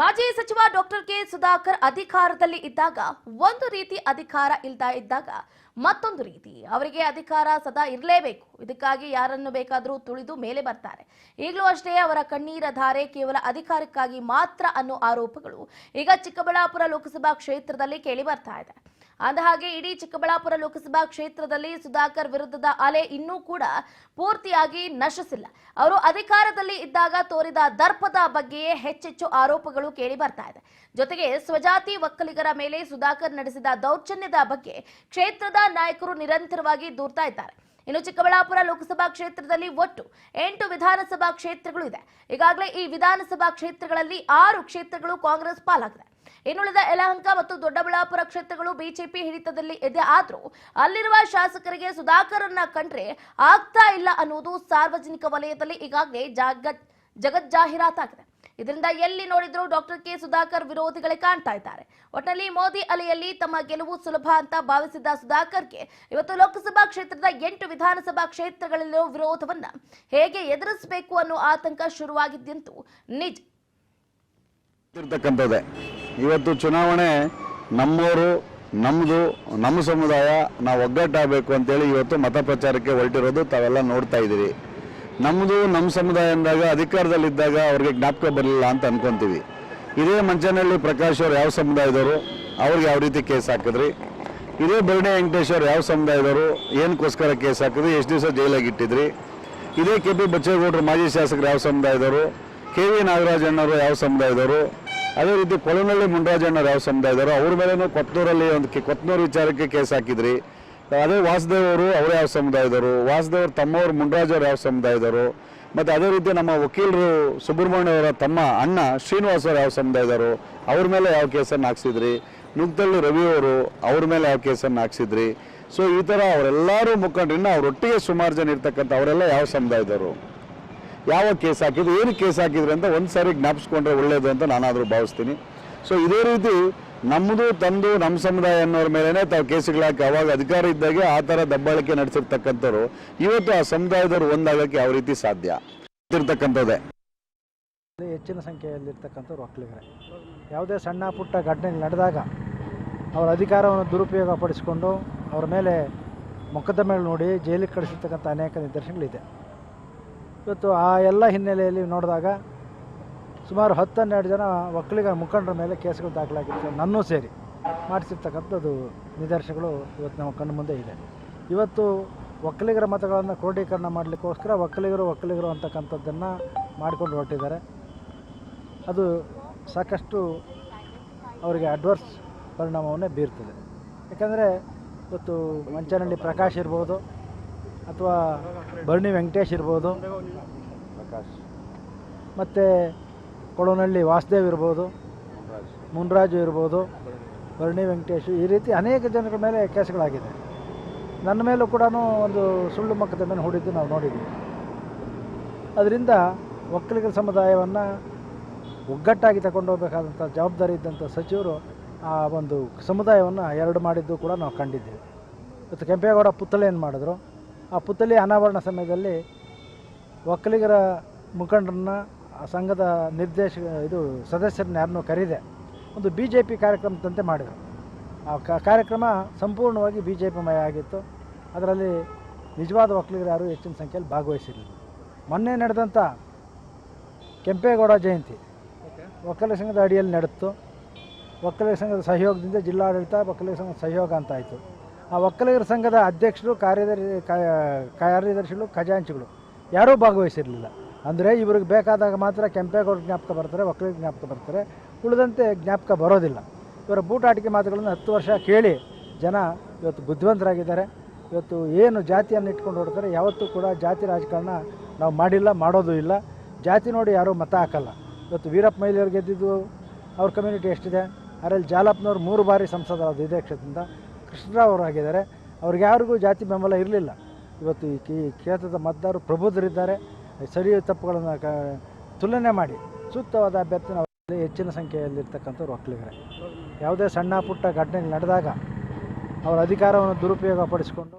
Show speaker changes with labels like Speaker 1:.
Speaker 1: ಮಾಜಿ ಸಚಿವ doctor K Sudhakar ಅಧಿಕಾರದಲ್ಲಿ ಇದ್ದಾಗ ಒಂದು ರೀತಿ ಅಧಿಕಾರ ಇದ್ದಾಗ ಮತ್ತೊಂದು ರೀತಿ ಅವರಿಗೆ ಅಧಿಕಾರ ಸದಾ ಇರಲೇಬೇಕು. ಇದಕ್ಕಾಗಿ ಯಾರನ್ನು ಬೇಕಾದರೂ ತುಳಿದು ಮೇಲೆ ಬರ್ತಾರೆ. ಈಗಲೂ ಅಷ್ಟೇ ಅವರ ಕಣ್ಣೀರ ಧಾರೆ ಕೇವಲ ಅಧಿಕಾರಕ್ಕಾಗಿ ಮಾತ್ರ ಅನ್ನೋ ಆರೋಪಗಳು ಈಗ ಚಿಕ್ಕಬಳ್ಳಾಪುರ ಲೋಕಸಭಾ ಕ್ಷೇತ್ರದಲ್ಲಿ ಕೇಳಿ ಬರ್ತಾ ಇದೆ. ಅಂದಹಾಗೆ ಇಡೀ ಚಿಕ್ಕಬಳ್ಳಾಪುರ ಲೋಕಸಭಾ ಕ್ಷೇತ್ರದಲ್ಲಿ ಸುಧಾಕರ್ ವಿರುದ್ಧದ ಅಲೆ ಇನ್ನೂ ಕೂಡ ಪೂರ್ತಿಯಾಗಿ ನಶಿಸಿಲ್ಲ. ಅವರು ಅಧಿಕಾರದಲ್ಲಿ ಇದ್ದಾಗ ತೋರಿದ ದರ್ಪದ ಬಗ್ಗೆಯೇ ಹೆಚ್ಚೆಚ್ಚು ಆರೋಪಗಳು ಕೇಳಿ ಬರ್ತಾ ಇದೆ. ಜೊತೆಗೆ ಸ್ವಜಾತಿ ಒಕ್ಕಲಿಗರ ಮೇಲೆ ಸುಧಾಕರ್ ನಡೆಸಿದ ದೌರ್ಜನ್ಯದ ಬಗ್ಗೆ ಕ್ಷೇತ್ರದ ನಾಯಕರು ನಿರಂತರವಾಗಿ ದೂರ್ತಾ ಇದ್ದಾರೆ. ಇನ್ನು ಚಿಕ್ಕಬಳ್ಳಾಪುರ ಲೋಕಸಭಾ ಕ್ಷೇತ್ರದಲ್ಲಿ ಒಟ್ಟು 8 ವಿಧಾನಸಭಾ ಕ್ಷೇತ್ರಗಳು ಇದೆ. ಈಗಾಗಲೇ ಈ ವಿಧಾನಸಭಾ ಕ್ಷೇತ್ರಗಳಲ್ಲಿ 6 ಕ್ಷೇತ್ರಗಳು ಕಾಂಗ್ರೆಸ್ ಪಾಲಾಗಿದೆ. ಇನ್ನುಳಿದ ಯಲಹಂಕ ಮತ್ತು ದೊಡ್ಡಬಳ್ಳಾಪುರ ಕ್ಷೇತ್ರಗಳು ಬಿಜೆಪಿ ಹಿಡಿತದಲ್ಲಿ ಇದೆ. ಆದ್ರೂ ಅಲ್ಲಿರುವ ಶಾಸಕರಿಗೆ ಸುಧಾಕರ್ನ ಕಂಡ್ರೆ ಆಗ್ತಾ ಇಲ್ಲ ಅನ್ನುವುದು ಸಾರ್ವಜನಿಕ ವಲಯದಲ್ಲಿ ಈಗಾಗಲೇ ಜಗಜ್ಜಾಹೀರಾತಾಗಿದೆ. ಇದರಿಂದ ಎಲ್ಲಿ ನೋಡಿದ್ರು ಡಾಕ್ಟರ್ ಕೆ ಸುಧಾಕರ್ ವಿರೋಧಿಗಳೇ ಕಾಣ್ತಾ ಇದ್ದಾರೆ. ಒಟ್ಟಿನಲ್ಲಿ ಮೋದಿ ಅಲೆಯಲ್ಲಿ ತಮ್ಮ ಗೆಲುವು ಸುಲಭ ಅಂತ ಭಾವಿಸಿದ್ದ ಸುಧಾಕರ್ಗೆ ಇವತ್ತು ಲೋಕಸಭಾ ಕ್ಷೇತ್ರದ 8 ವಿಧಾನಸಭಾ ಕ್ಷೇತ್ರಗಳಲ್ಲಿರುವ ವಿರೋಧವನ್ನ ಹೇಗೆ ಎದುರಿಸಬೇಕು ಅನ್ನೋ ಆತಂಕ ಶುರುವಾಗಿದ್ದಂತೂ ನಿಜ.
Speaker 2: ಇವತ್ತು ಚುನಾವಣೆ ನಮ್ಮವರು ನಮ್ಮ ಸಮುದಾಯ ನಾವು ಒಗ್ಗಟ್ಟಾಗಬೇಕು ಅಂತೇಳಿ ಇವತ್ತು ಮತ ಪ್ರಚಾರಕ್ಕೆ ಹೊರಟಿರೋದು ತಾವೆಲ್ಲ ನೋಡ್ತಾ ಇದ್ದೀರಿ. ನಮ್ಮ ಸಮುದಾಯ ಅಂದಾಗ ಅಧಿಕಾರದಲ್ಲಿದ್ದಾಗ ಅವ್ರಿಗೆ ಜ್ಞಾಪಕ ಬರಲಿಲ್ಲ ಅಂತ ಅನ್ಕೊಂತೀವಿ. ಇದೇ ಮಂಚನಹಳ್ಳಿ ಪ್ರಕಾಶ್ ಅವರು ಯಾವ ಸಮುದಾಯದವರು, ಅವ್ರಿಗೆ ಯಾವ ರೀತಿ ಕೇಸ್ ಹಾಕಿದ್ರಿ? ಇದೇ ಬರ್ಡೆ ವೆಂಕಟೇಶ್ ಅವರು ಯಾವ ಸಮುದಾಯದವರು, ಏನಕ್ಕೋಸ್ಕರ ಕೇಸ್ ಹಾಕಿದ್ರಿ? ಎಷ್ಟು ದಿವಸ ಜೈಲಾಗಿ ಇಟ್ಟಿದ್ರಿ? ಇದೇ ಕೆ ಪಿ ಬಚ್ಚೇಗೌಡರು ಮಾಜಿ ಶಾಸಕರು ಯಾವ ಸಮುದಾಯದವರು, ಕೆ ವಿ ನಾಗರಾಜಣ್ಣವರು ಯಾವ ಸಮುದಾಯದವರು, ಅದೇ ರೀತಿ ಕೊಳನಹಳ್ಳಿ ಮುನ್ರಾಜಣ್ಣವ್ರು ಯಾವ ಸಮುದಾಯದವರು, ಅವ್ರ ಮೇಲೇನೂ ಕೊತ್ನೂರಲ್ಲಿ ಕೊತ್ನೂರು ವಿಚಾರಕ್ಕೆ ಕೇಸ್ ಹಾಕಿದ್ರಿ. ಅದೇ ವಾಸುದೇವ್ ಅವರು ಅವ್ರು ಯಾವ ಸಮುದಾಯದವರು, ವಾಸುದೇವ್ ತಮ್ಮವರು ಮುನ್ರಾಜ್ ಅವರು ಯಾವ ಸಮುದಾಯದವರು, ಮತ್ತು ಅದೇ ರೀತಿ ನಮ್ಮ ವಕೀಲರು ಸುಬ್ರಹ್ಮಣ್ಯ ಅವರ ತಮ್ಮ ಅಣ್ಣ ಶ್ರೀನಿವಾಸ್ ಅವರು ಯಾವ ಸಮುದಾಯದವರು, ಅವ್ರ ಮೇಲೆ ಯಾವ ಕೇಸನ್ನು ಹಾಕ್ಸಿದ್ರಿ? ನುಗ್ತಳ್ಳಿ ರವಿ ಅವರು ಅವ್ರ ಮೇಲೆ ಯಾವ ಕೇಸನ್ನು ಹಾಕ್ಸಿದ್ರಿ? ಸೊ ಈ ಥರ ಅವರೆಲ್ಲರೂ ಮುಖಂಡರಿನ್ನ ಅವರೊಟ್ಟಿಗೆ ಸುಮಾರು ಜನ ಇರ್ತಕ್ಕಂಥ ಅವರೆಲ್ಲ ಯಾವ ಸಮುದಾಯದವರು, ಯಾವ ಕೇಸ್ ಹಾಕಿದ್ರು, ಏನು ಕೇಸ್ ಹಾಕಿದ್ರು ಅಂತ ಒಂದು ಸಾರಿ ಜ್ಞಾಪಿಸ್ಕೊಂಡ್ರೆ ಒಳ್ಳೆಯದು ಅಂತ ನಾನಾದರೂ ಭಾವಿಸ್ತೀನಿ. ಸೊ ಇದೇ ರೀತಿ ನಮ್ಮದು ತಂದು ನಮ್ಮ ಸಮುದಾಯ ಅನ್ನೋರ ಮೇಲೇ ತಾವು ಕೇಸುಗಳಾಕಿ ಅವಾಗ ಅಧಿಕಾರ ಇದ್ದಾಗೆ ಆ ಥರ ದಬ್ಬಾಳಿಕೆ ನಡೆಸಿರ್ತಕ್ಕಂಥವ್ರು ಇವತ್ತು ಆ ಸಮುದಾಯದವರು ಒಂದಾಗಕ್ಕೆ ಯಾವ ರೀತಿ ಸಾಧ್ಯ ಇರ್ತಕ್ಕಂಥದ್ದೇ.
Speaker 3: ಹೆಚ್ಚಿನ ಸಂಖ್ಯೆಯಲ್ಲಿರ್ತಕ್ಕಂಥವ್ರು ಒಕ್ಕಲಿಗರೇ. ಯಾವುದೇ ಸಣ್ಣ ಪುಟ್ಟ ಘಟನೆ ನಡೆದಾಗ ಅವರ ಅಧಿಕಾರವನ್ನು ದುರುಪಯೋಗ ಪಡಿಸಿಕೊಂಡು ಅವರ ಮೇಲೆ ಮೊಕದ್ದಮೆಗಳು ನೋಡಿ ಜೈಲಿಗೆ ಕಳಿಸಿರ್ತಕ್ಕಂಥ ಅನೇಕ ನಿದರ್ಶನಗಳಿದೆ. ಇವತ್ತು ಆ ಎಲ್ಲ ಹಿನ್ನೆಲೆಯಲ್ಲಿ ನೋಡಿದಾಗ ಸುಮಾರು 10-12 ಜನ ಒಕ್ಕಲಿಗರ ಮುಖಂಡರ ಮೇಲೆ ಕೇಸುಗಳು ದಾಖಲಾಗಿತ್ತು, ನನ್ನೂ ಸೇರಿ ಮಾಡಿಸಿರ್ತಕ್ಕಂಥದ್ದು ನಿದರ್ಶನಗಳು ಇವತ್ತು ನಮ್ಮ ಕಣ್ಣು ಮುಂದೆ ಇದೆ. ಇವತ್ತು ಒಕ್ಕಲಿಗರ ಮತಗಳನ್ನು ಕ್ರೋಢೀಕರಣ ಮಾಡಲಿಕ್ಕೋಸ್ಕರ ಒಕ್ಕಲಿಗರು ಅಂತಕ್ಕಂಥದ್ದನ್ನು ಮಾಡಿಕೊಂಡು ಹೊರಟಿದ್ದಾರೆ. ಅದು ಸಾಕಷ್ಟು ಅವರಿಗೆ ಅಡ್ವರ್ಸ್ ಪರಿಣಾಮವನ್ನೇ ಬೀರ್ತದೆ. ಯಾಕಂದರೆ ಇವತ್ತು ಮಂಚನಹಳ್ಳಿ ಪ್ರಕಾಶ್ ಇರ್ಬೋದು, ಅಥವಾ ಬರ್ಣಿ ವೆಂಕಟೇಶ್ ಇರ್ಬೋದು, ಮತ್ತು ಕೊಳನಹಳ್ಳಿ ವಾಸುದೇವ್ ಇರ್ಬೋದು, ಮುನ್ರಾಜು ಇರ್ಬೋದು, ಬರ್ಣಿ ವೆಂಕಟೇಶ್, ಈ ರೀತಿ ಅನೇಕ ಜನರ ಮೇಲೆ ಕೇಸುಗಳಾಗಿದೆ. ನನ್ನ ಮೇಲೂ ಕೂಡ ಒಂದು ಸುಳ್ಳು ಮೊಕದ್ದಮೆಯನ್ನು ಹೂಡಿದ್ದು ನಾವು ನೋಡಿದ್ವಿ. ಅದರಿಂದ ಒಕ್ಕಲಿಗರ ಸಮುದಾಯವನ್ನು ಒಗ್ಗಟ್ಟಾಗಿ ತಗೊಂಡೋಗ್ಬೇಕಾದಂಥ ಜವಾಬ್ದಾರಿ ಇದ್ದಂಥ ಸಚಿವರು ಆ ಒಂದು ಸಮುದಾಯವನ್ನು ಎರಡು ಮಾಡಿದ್ದು ಕೂಡ ನಾವು ಕಂಡಿದ್ದೇವೆ. ಇವತ್ತು ಕೆಂಪೇಗೌಡ ಪುತ್ಥಳಿಯನ್ನು ಮಾಡಿದ್ರು. ಆ ಪುತ್ಥಳಿ ಅನಾವರಣ ಸಮಯದಲ್ಲಿ ಒಕ್ಕಲಿಗರ ಮುಖಂಡರನ್ನ ಸಂಘದ ಸದಸ್ಯರನ್ನ ಯಾರನ್ನೂ ಕರೀದೆ ಒಂದು BJP ಕಾರ್ಯಕ್ರಮದಂತೆ ಮಾಡಿದರು. ಆ ಕಾರ್ಯಕ್ರಮ ಸಂಪೂರ್ಣವಾಗಿ BJP ಮಯ ಆಗಿತ್ತು. ಅದರಲ್ಲಿ ನಿಜವಾದ ಒಕ್ಕಲಿಗರು ಯಾರು ಹೆಚ್ಚಿನ ಸಂಖ್ಯೆಯಲ್ಲಿ ಭಾಗವಹಿಸಿರಲಿಲ್ಲ. ಮೊನ್ನೆ ನಡೆದಂಥ ಕೆಂಪೇಗೌಡ ಜಯಂತಿ ಒಕ್ಕಲಿಗ ಸಂಘದ ಅಡಿಯಲ್ಲಿ ನಡೆಯಿತು. ಒಕ್ಕಲಿಗ ಸಂಘದ ಸಹಯೋಗದಿಂದ ಜಿಲ್ಲಾಡಳಿತ ಒಕ್ಕಲಿಗ ಸಂಘದ ಸಹಯೋಗ ಅಂತ ಆಯಿತು. ಆ ಒಕ್ಕಲಿಗರ ಸಂಘದ ಅಧ್ಯಕ್ಷರು, ಕಾರ್ಯದರ್ಶಿಗಳು, ಖಜಾಂಚಿಗಳು ಯಾರೂ ಭಾಗವಹಿಸಿರಲಿಲ್ಲ. ಅಂದರೆ ಇವ್ರಿಗೆ ಬೇಕಾದಾಗ ಮಾತ್ರ ಕೆಂಪೇಗೌಡ ಜ್ಞಾಪಕ ಬರ್ತಾರೆ, ಒಕ್ಕಲಿಗ ಜ್ಞಾಪಕ ಬರ್ತಾರೆ, ಉಳಿದಂತೆ ಜ್ಞಾಪಕ ಬರೋದಿಲ್ಲ. ಇವರ ಬೂಟಾಟಿಕೆ ಮಾತುಗಳನ್ನು 10 ವರ್ಷ ಕೇಳಿ ಜನ ಇವತ್ತು ಬುದ್ಧಿವಂತರಾಗಿದ್ದಾರೆ. ಇವತ್ತು ಏನು ಜಾತಿಯನ್ನು ಇಟ್ಕೊಂಡು ಹೊಡ್ತಾರೆ, ಯಾವತ್ತೂ ಕೂಡ ಜಾತಿ ರಾಜಕಾರಣ ನಾವು ಮಾಡಿಲ್ಲ, ಮಾಡೋದು ಇಲ್ಲ. ಜಾತಿ ನೋಡಿ ಯಾರೂ ಮತ ಹಾಕಲ್ಲ. ಇವತ್ತು ವೀರಪ್ಪ ಮೊಯ್ಲಿಯವ್ರು ಗೆದ್ದಿದ್ದು ಅವ್ರ ಕಮ್ಯುನಿಟಿ ಎಷ್ಟಿದೆ, ಅದರಲ್ಲಿ ಜಾಲಪ್ಪನವ್ರು 3 ಬಾರಿ ಸಂಸದರಾದ ಇದೇ ಕ್ಷೇತ್ರದಿಂದ, ಕೃಷ್ಣರಾವ್ ಅವರು ಆಗಿದ್ದಾರೆ. ಅವ್ರಿಗೆ ಯಾರಿಗೂ ಜಾತಿ ಬೆಂಬಲ ಇರಲಿಲ್ಲ. ಇವತ್ತು ಈ ಕ್ಷೇತ್ರದ ಮತದಾರರು ಪ್ರಬುದ್ಧರಿದ್ದಾರೆ. ಸರಿ ತಪ್ಪುಗಳನ್ನು ತುಲನೆ ಮಾಡಿ ಸೂಕ್ತವಾದ ಅಭ್ಯರ್ಥಿನ ಹೆಚ್ಚಿನ ಸಂಖ್ಯೆಯಲ್ಲಿರ್ತಕ್ಕಂಥವ್ರು ಒಕ್ಕಲಿಗರೇ. ಯಾವುದೇ ಸಣ್ಣ ಪುಟ್ಟ ಘಟನೆ ನಡೆದಾಗ ಅವರ ಅಧಿಕಾರವನ್ನು ದುರುಪಯೋಗ ಪಡಿಸಿಕೊಂಡು